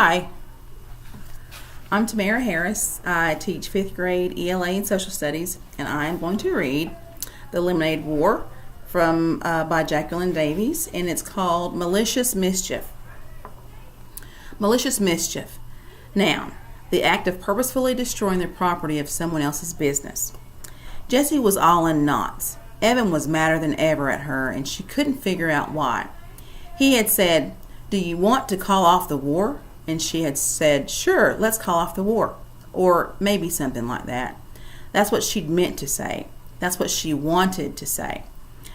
Hi, I'm Tamara Harris. I teach 5th grade ELA and Social Studies, and I am going to read The Lemonade War by Jacqueline Davies, and it's called Malicious Mischief. Malicious mischief. Noun, the act of purposefully destroying the property of someone else's business. Jessie was all in knots. Evan was madder than ever at her, and she couldn't figure out why. He had said, "Do you want to call off the war?" And she had said, "Sure, let's call off the war." Or maybe something like that. That's what she'd meant to say. That's what she wanted to say.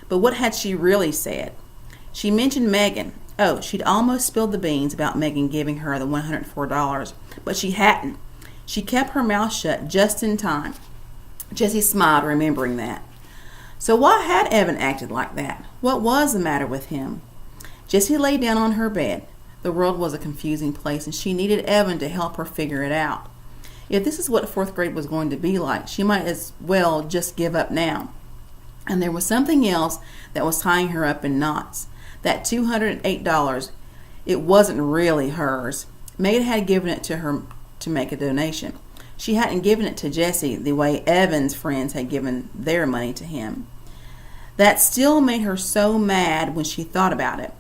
But what had she really said? She mentioned Megan. Oh, she'd almost spilled the beans about Megan giving her the $104, but she hadn't. She kept her mouth shut just in time. Jessie smiled, remembering that. So why had Evan acted like that? What was the matter with him? Jessie lay down on her bed. The world was a confusing place, and she needed Evan to help her figure it out. If this is what 4th grade was going to be like, she might as well just give up now. And there was something else that was tying her up in knots. That $208, it wasn't really hers. Megan had given it to her to make a donation. She hadn't given it to Jessie the way Evan's friends had given their money to him. That still made her so mad when she thought about it.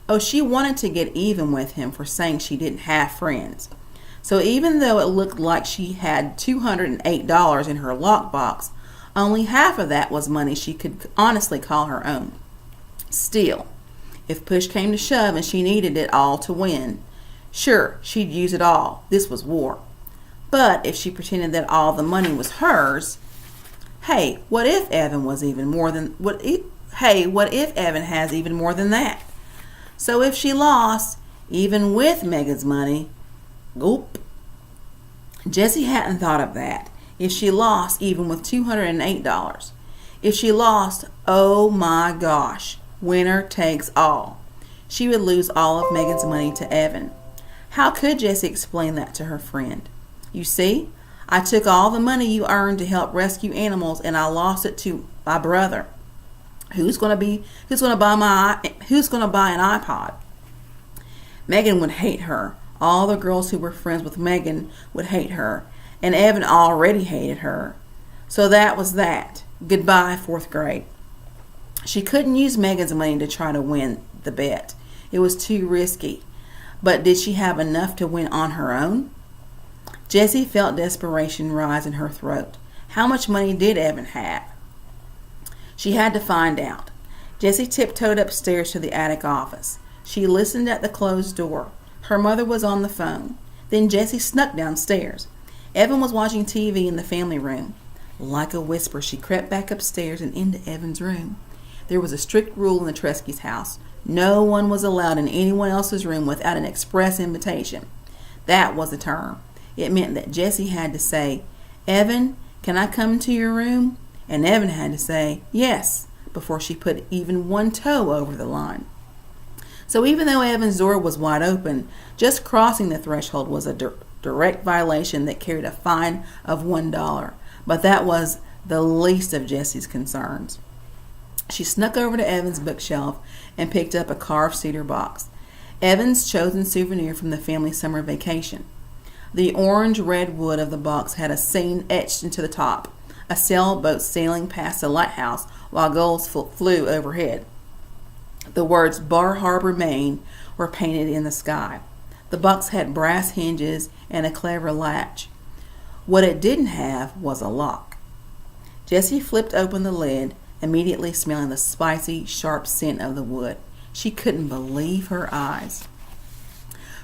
Oh, she wanted to get even with him for saying she didn't have friends. So even though it looked like she had $208 in her lockbox, only half of that was money she could honestly call her own. Still, if push came to shove and she needed it all to win, sure, she'd use it all. This was war. But if she pretended that all the money was hers, hey, what if Evan has even more than that? So if she lost, even with Megan's money, gulp. Jessie hadn't thought of that. If she lost, even with $208. If she lost, oh my gosh, winner takes all. She would lose all of Megan's money to Evan. How could Jessie explain that to her friend? You see, I took all the money you earned to help rescue animals, and I lost it to my brother. Who's going to buy an iPod? Megan would hate her. All the girls who were friends with Megan would hate her, and Evan already hated her. So that was that. Goodbye, 4th grade. She couldn't use Megan's money to try to win the bet. It was too risky. But did she have enough to win on her own? Jessie felt desperation rise in her throat. How much money did Evan have? She had to find out. Jessie tiptoed upstairs to the attic office. She listened at the closed door. Her mother was on the phone. Then Jessie snuck downstairs. Evan was watching TV in the family room. Like a whisper, she crept back upstairs and into Evan's room. There was a strict rule in the Tresky's house. No one was allowed in anyone else's room without an express invitation. That was a term. It meant that Jessie had to say, "Evan, can I come into your room?" And Evan had to say, "Yes," before she put even one toe over the line. So even though Evan's door was wide open, just crossing the threshold was a direct violation that carried a fine of $1. But that was the least of Jessie's concerns. She snuck over to Evan's bookshelf and picked up a carved cedar box, Evan's chosen souvenir from the family summer vacation. The orange-red wood of the box had a scene etched into the top, a sailboat sailing past a lighthouse while gulls flew overhead. The words Bar Harbor, Maine were painted in the sky. The box had brass hinges and a clever latch. What it didn't have was a lock. Jessie flipped open the lid, immediately smelling the spicy, sharp scent of the wood. She couldn't believe her eyes.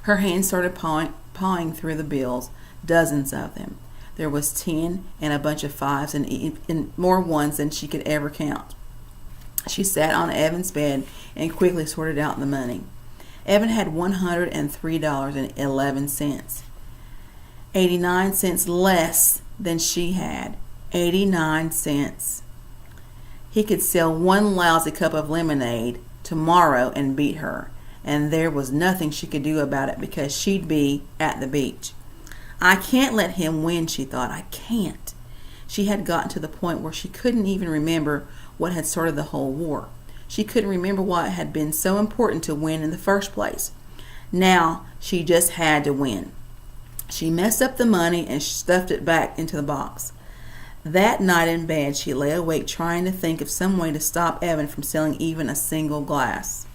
Her hands started pawing through the bills, dozens of them. There was 10 and a bunch of 5s and more 1s than she could ever count. She sat on Evan's bed and quickly sorted out the money. Evan had $103.11. 89 cents less than she had. 89 cents. He could sell one lousy cup of lemonade tomorrow and beat her, and there was nothing she could do about it because she'd be at the beach. I can't let him win, she thought. I can't. She had gotten to the point where she couldn't even remember what had started the whole war. She couldn't remember why it had been so important to win in the first place. Now she just had to win. She messed up the money and stuffed it back into the box. That night in bed, she lay awake trying to think of some way to stop Evan from selling even a single glass.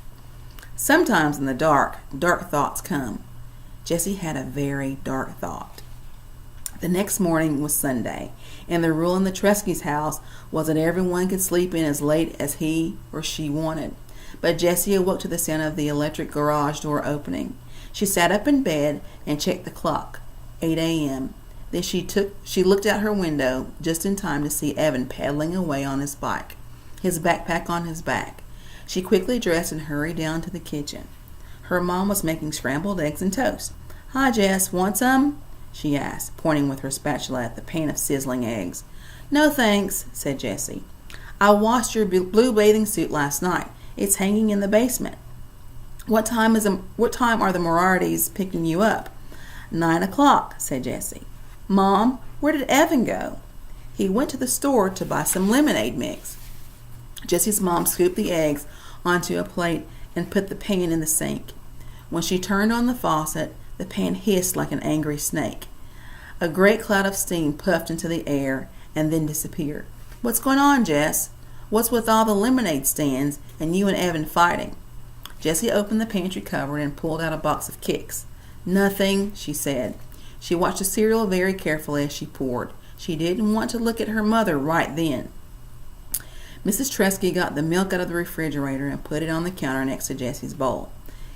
Sometimes in the dark thoughts come. Jessie had a very dark thought. The next morning was Sunday, and the rule in the Tresky's house was that everyone could sleep in as late as he or she wanted. But Jessie awoke to the sound of the electric garage door opening. She sat up in bed and checked the clock. 8 a.m. Then she looked out her window just in time to see Evan pedaling away on his bike, his backpack on his back. She quickly dressed and hurried down to the kitchen. Her mom was making scrambled eggs and toast. "Hi, Jess, want some?" she asked, pointing with her spatula at the pan of sizzling eggs. "No, thanks," said Jessie. "I washed your blue bathing suit last night. It's hanging in the basement." What time are the Morartys picking you up?" 9 o'clock, said Jessie. "Mom, where did Evan go?" "He went to the store to buy some lemonade mix." Jessie's mom scooped the eggs onto a plate and put the pan in the sink. When she turned on the faucet, the pan hissed like an angry snake. A great cloud of steam puffed into the air and then disappeared. "What's going on, Jess? What's with all the lemonade stands and you and Evan fighting?" Jessie opened the pantry cupboard and pulled out a box of Kix. "Nothing," she said. She watched the cereal very carefully as she poured. She didn't want to look at her mother right then. Mrs. Tresky got the milk out of the refrigerator and put it on the counter next to Jessie's bowl.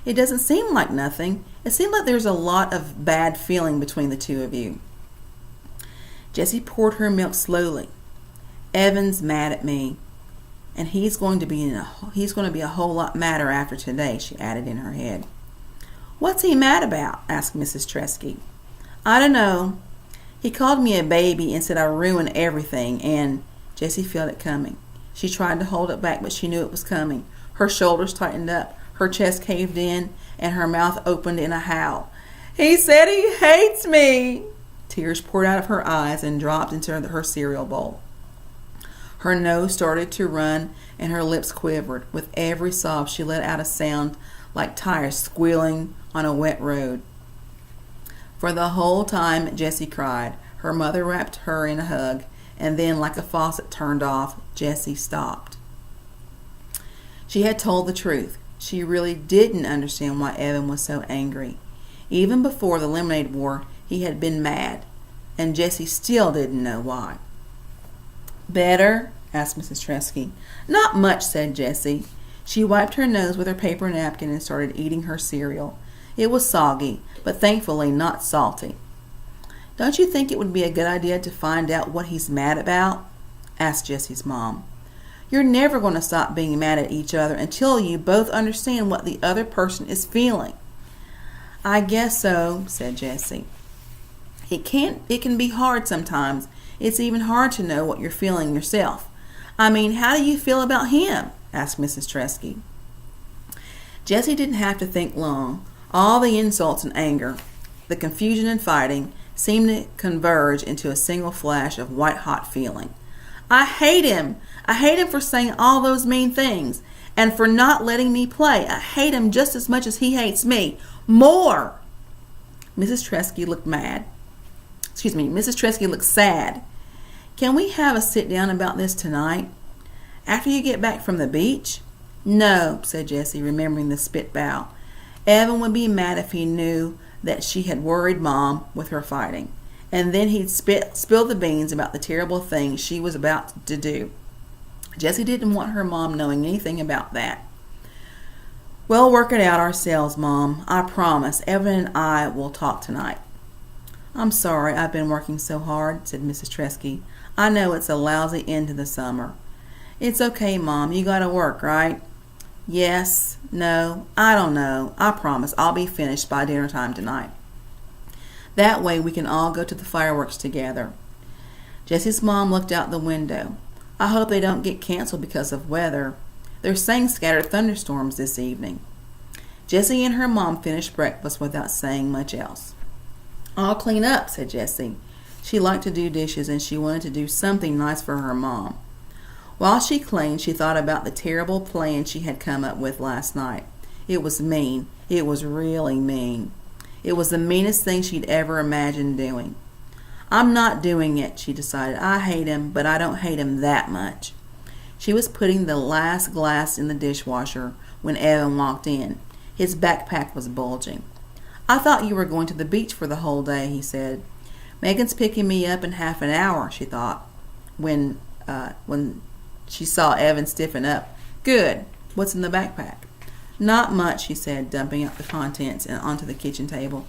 "It doesn't seem like nothing. It seems like there's a lot of bad feeling between the two of you." Jessie poured her milk slowly. "Evan's mad at me, and he's going to be a whole lot madder after today," she added in her head. "What's he mad about?" asked Mrs. Tresky. "I don't know. He called me a baby and said I ruined everything, and—" Jessie felt it coming. She tried to hold it back, but she knew it was coming. Her shoulders tightened up, her chest caved in, and her mouth opened in a howl. "He said he hates me!" Tears poured out of her eyes and dropped into her cereal bowl. Her nose started to run and her lips quivered. With every sob, she let out a sound like tires squealing on a wet road. For the whole time, Jessie cried. Her mother wrapped her in a hug, and then, like a faucet turned off, Jessie stopped. She had told the truth. She really didn't understand why Evan was so angry. Even before the lemonade war, he had been mad, and Jessie still didn't know why. "Better?" asked Mrs. Tresky. "Not much," said Jessie. She wiped her nose with her paper napkin and started eating her cereal. It was soggy, but thankfully not salty. "Don't you think it would be a good idea to find out what he's mad about?" asked Jessie's mom. "You're never going to stop being mad at each other until you both understand what the other person is feeling." "I guess so," said Jessie. It can be hard sometimes. It's even hard to know what you're feeling yourself. I mean, how do you feel about him?" asked Mrs. Tresky. Jessie didn't have to think long. All the insults and anger, the confusion and fighting, seemed to converge into a single flash of white-hot feeling. "I hate him! I hate him for saying all those mean things, and for not letting me play. I hate him just as much as he hates me. More!" Mrs. Tresky looked sad. "Can we have a sit-down about this tonight? After you get back from the beach?" "No," said Jessie, remembering the spit bow. "Evan would be mad if he knew that she had worried Mom with her fighting, and then he'd spill the beans about the terrible thing she was about to do." Jessie didn't want her mom knowing anything about that. "We'll work it out ourselves, Mom. I promise. Evan and I will talk tonight." "I'm sorry I've been working so hard," said Mrs. Tresky. "I know it's a lousy end to the summer." "It's okay, Mom. You gotta work, right?" "Yes. No. I don't know. I promise I'll be finished by dinner time tonight. That way we can all go to the fireworks together." Jessie's mom looked out the window. "I hope they don't get canceled because of weather. They're saying scattered thunderstorms this evening." Jessie and her mom finished breakfast without saying much else. "I'll clean up," said Jessie. She liked to do dishes, and she wanted to do something nice for her mom. While she cleaned, she thought about the terrible plan she had come up with last night. It was mean. It was really mean. It was the meanest thing she'd ever imagined doing. I'm not doing it, she decided. I hate him, but I don't hate him that much. She was putting the last glass in the dishwasher when Evan walked in. His backpack was bulging. I thought you were going to the beach for the whole day, he said. Megan's picking me up in half an hour, she thought, when she saw Evan stiffen up. Good. What's in the backpack? Not much, she said, dumping out the contents onto the kitchen table.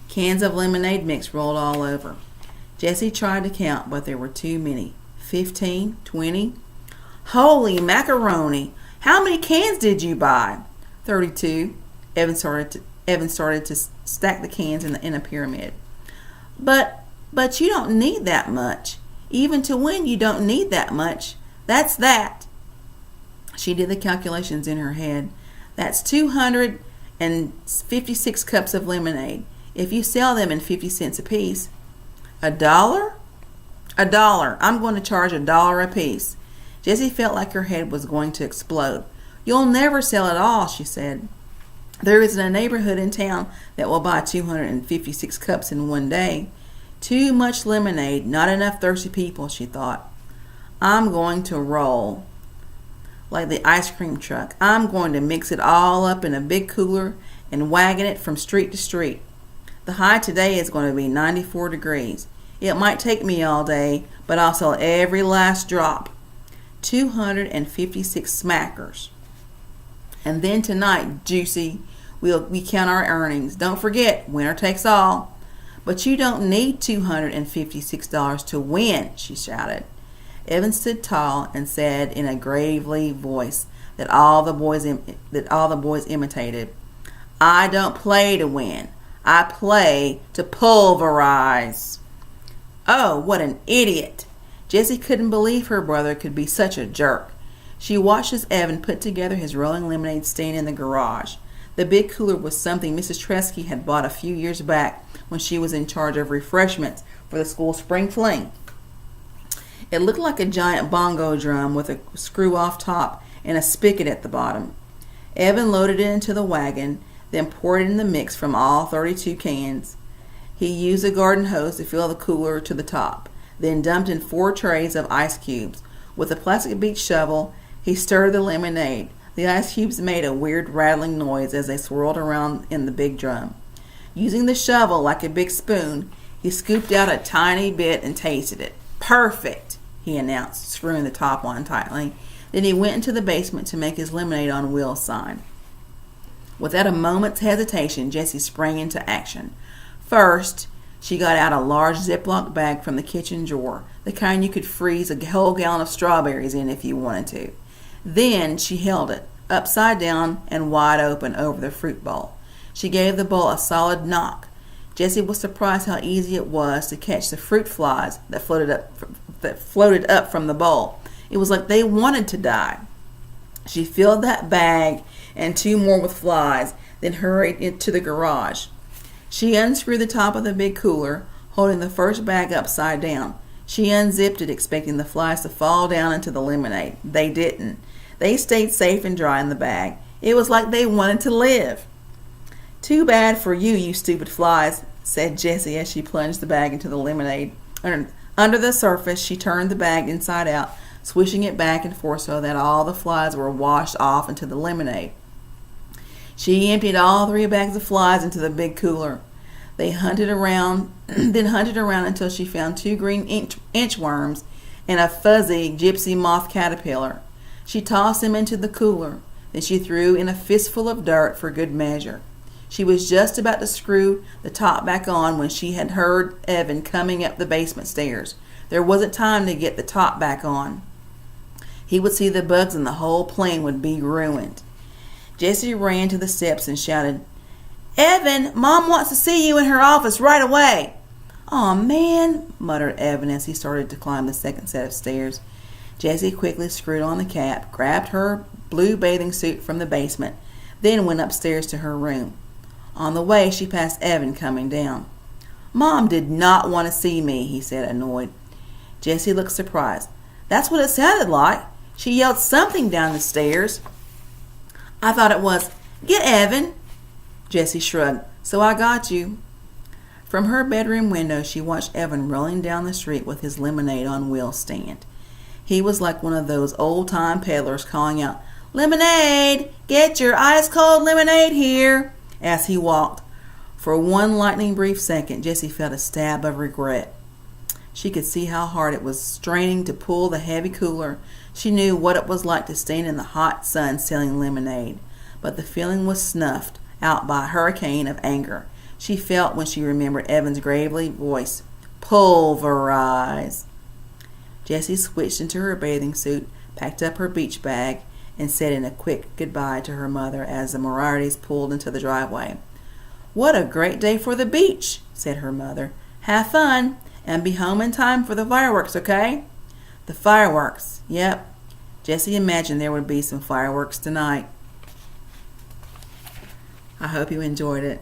Cans of lemonade mix rolled all over. Jessie tried to count, but there were too many. 15, 20. Holy macaroni! How many cans did you buy? 32. Evan started to stack the cans in a pyramid. But you don't need that much. Even to win, you don't need that much. That's that. She did the calculations in her head. That's 256 cups of lemonade. If you sell them in 50 cents apiece. $1? $1. I'm going to charge $1 a piece. Jessie felt like her head was going to explode. You'll never sell it all, she said. There isn't a neighborhood in town that will buy 256 cups in one day. Too much lemonade, not enough thirsty people, she thought. I'm going to roll like the ice cream truck. I'm going to mix it all up in a big cooler and wagon it from street to street. The high today is going to be 94 degrees. It might take me all day, but I'll sell every last drop. 256 smackers. And then tonight, Juicy, we count our earnings. Don't forget, winner takes all. But you don't need $256 to win, she shouted. Evan stood tall and said in a gravely voice that all the boys imitated, I don't play to win. I play to pulverize. Oh, what an idiot. Jessie couldn't believe her brother could be such a jerk. She watched as Evan put together his rolling lemonade stand in the garage. The big cooler was something Mrs. Tresky had bought a few years back when she was in charge of refreshments for the school spring fling. It looked like a giant bongo drum with a screw-off top and a spigot at the bottom. Evan loaded it into the wagon, then poured it in the mix from all 32 cans. He used a garden hose to fill the cooler to the top, then dumped in 4 trays of ice cubes. With a plastic beach shovel, he stirred the lemonade. The ice cubes made a weird rattling noise as they swirled around in the big drum. Using the shovel like a big spoon, he scooped out a tiny bit and tasted it. Perfect, he announced, screwing the top on tightly. Then he went into the basement to make his lemonade on wheels sign. Without a moment's hesitation, Jessie sprang into action. First, she got out a large Ziploc bag from the kitchen drawer, the kind you could freeze a whole gallon of strawberries in if you wanted to. Then she held it, upside down and wide open over the fruit bowl. She gave the bowl a solid knock. Jessie was surprised how easy it was to catch the fruit flies that floated up from the bowl. It was like they wanted to die. She filled that bag and 2 more with flies, then hurried into the garage. She unscrewed the top of the big cooler, holding the first bag upside down. She unzipped it, expecting the flies to fall down into the lemonade. They didn't. They stayed safe and dry in the bag. It was like they wanted to live. Too bad for you, you stupid flies, said Jessie as she plunged the bag into the lemonade. Under the surface, she turned the bag inside out, swishing it back and forth so that all the flies were washed off into the lemonade. She emptied all 3 bags of flies into the big cooler. They hunted around until she found 2 green inchworms and a fuzzy gypsy moth caterpillar. She tossed them into the cooler. Then she threw in a fistful of dirt for good measure. She was just about to screw the top back on when she had heard Evan coming up the basement stairs. There wasn't time to get the top back on. He would see the bugs and the whole plane would be ruined. Jessie ran to the steps and shouted, Evan, Mom wants to see you in her office right away. Aw, man, muttered Evan as he started to climb the second set of stairs. Jessie quickly screwed on the cap, grabbed her blue bathing suit from the basement, then went upstairs to her room. On the way, she passed Evan coming down. Mom did not want to see me, he said, annoyed. Jessie looked surprised. That's what it sounded like. She yelled something down the stairs. I thought it was, Get Evan. Jessie shrugged. So I got you. From her bedroom window, she watched Evan rolling down the street with his lemonade on wheel stand. He was like one of those old-time peddlers calling out, "Lemonade! Get your ice-cold lemonade here!" as he walked. For one lightning brief second, Jessie felt a stab of regret. She could see how hard it was straining to pull the heavy cooler. She knew what it was like to stand in the hot sun selling lemonade. But the feeling was snuffed out by a hurricane of anger she felt when she remembered Evan's gravely voice. Pulverize. Jessie switched into her bathing suit, packed up her beach bag, and said in a quick goodbye to her mother as the Moriartys pulled into the driveway. What a great day for the beach, said her mother. Have fun, and be home in time for the fireworks, okay? The fireworks, yep. Jessie imagined there would be some fireworks tonight. I hope you enjoyed it.